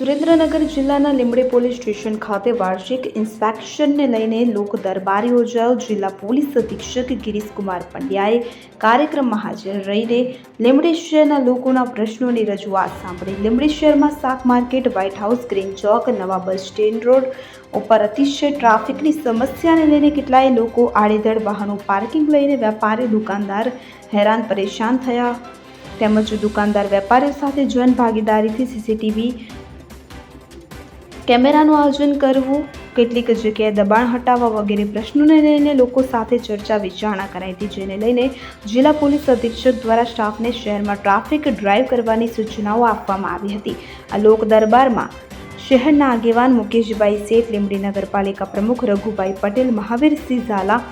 સુરેન્દ્રનગર જિલ્લાના Limbdi police station ખાતે વાર્ષિક ઇન્સ્પેક્શનને લઈને લોક દરબાર યોજાયો। જિલ્લા પોલીસ અધિક્ષક ગિરીશકુમાર પંડ્યાએ કાર્યક્રમમાં હાજર રહીને લીંબડી શહેરના લોકોના પ્રશ્નોની રજૂઆત સાંભળી। લીંબડી શહેરમાં શાક માર્કેટ, વ્હાઇટ હાઉસ, ગ્રીન ચોક, નવા બસ સ્ટેન્ડ રોડ ઉપર અતિશય ટ્રાફિકની સમસ્યાને લઈને કેટલાય લોકો આડેધડ વાહનો પાર્કિંગ લઈને વેપારી દુકાનદાર હેરાન પરેશાન થયા તેમજ દુકાનદાર વેપારીઓ સાથે જન ભાગીદારીથી સીસીટીવી કેમેરાનું આયોજન કરવું, કેટલીક જગ્યાએ દબાણ હટાવવા વગેરે પ્રશ્નોને લઈને લોકો સાથે ચર્ચા વિચારણા કરાઈ હતી, જેને લઈને જિલ્લા પોલીસ અધિક્ષક દ્વારા સ્ટાફને શહેરમાં ટ્રાફિક ડ્રાઈવ કરવાની સૂચનાઓ આપવામાં આવી હતી। આ લોક દરબારમાં શહેરના આગેવાન મુકેશભાઈ શેઠ, લીંબડી નગરપાલિકા પ્રમુખ રઘુભાઈ પટેલ, મહાવીરસિંહ ઝાલા,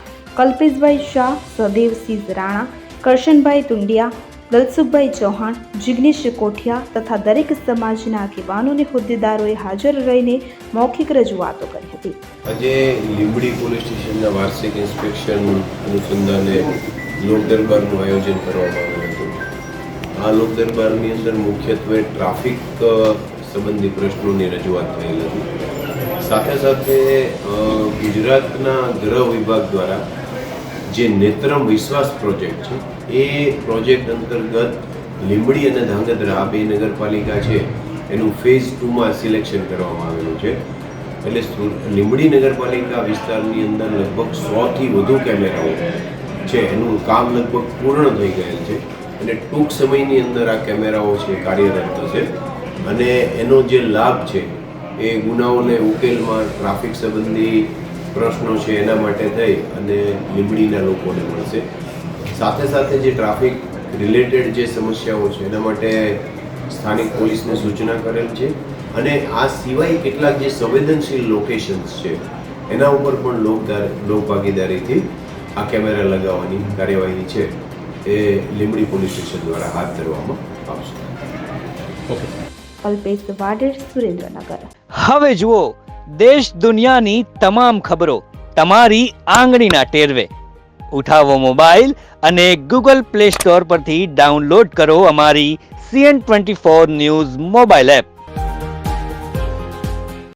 કલ્પેશભાઈ શાહ, સદેવસિંહ રાણા, કરશનભાઈ તુંડિયા, દલસુખભાઈ ચૌહાણ, જિગ્નેશ કોઠિયા તથા દરેક સમાજના આગેવાનો અને હોદ્દેદારોએ હાજર રહીને મૌખિક રજૂઆતો કરી હતી। આજે લીંબડી પોલીસ સ્ટેશનના વાર્ષિક ઇન્સ્પેક્શન અનુસંધાને લોક દરબારનું આયોજન કરવામાં આવ્યું હતું। આ લોક દરબારની અંદર મુખ્યત્વે ટ્રાફિક સંબંધી પ્રશ્નોની રજૂઆત થયેલ હતી। સાથે સાથે ગુજરાતના ગૃહ વિભાગ દ્વારા જે નેત્રમ વિશ્વાસ પ્રોજેક્ટ છે એ પ્રોજેક્ટ અંતર્ગત લીંબડી અને ધાંગધ્રા આ બે નગરપાલિકા છે એનું ફેઝ 2માં સિલેક્શન કરવામાં આવેલું છે। એટલે લીંબડી નગરપાલિકા વિસ્તારની અંદર લગભગ 100થી વધુ કેમેરાઓ છે, એનું કામ લગભગ પૂર્ણ થઈ ગયેલ છે અને ટૂંક સમયની અંદર આ કેમેરાઓ છે કાર્યરત થશે અને એનો જે લાભ છે એ ગુનાઓને ઉકેલમાં, ટ્રાફિક સંબંધી પ્રશ્નો છે એના માટે થઈ અને લીંબડીના લોકોને મળશે। સાથે સાથે જે ટ્રાફિક રિલેટેડ જે સમસ્યાઓ છે એના માટે સ્થાનિક પોલીસને સૂચના કરેલ છે અને આ સિવાય કેટલાક જે સંવેદનશીલ લોકેશન્સ છે એના ઉપર પણ લોક ભાગીદારીથી આ કેમેરા લગાવવાની કાર્યવાહી છે એ લીંબડી પોલીસ સ્ટેશન દ્વારા હાથ ધરવામાં આવશે। કલ્પેશ વાડેર, સુરેન્દ્રનગર। હવે જુઓ દેશ દુનિયાની તમામ ખબરો તમારી આંગળીના ટેરવે। ઉઠાવો મોબાઈલ અને ગૂગલ પ્લે સ્ટોર પરથી ડાઉનલોડ કરો અમારી CN24 ન્યૂઝ મોબાઈલ એપ।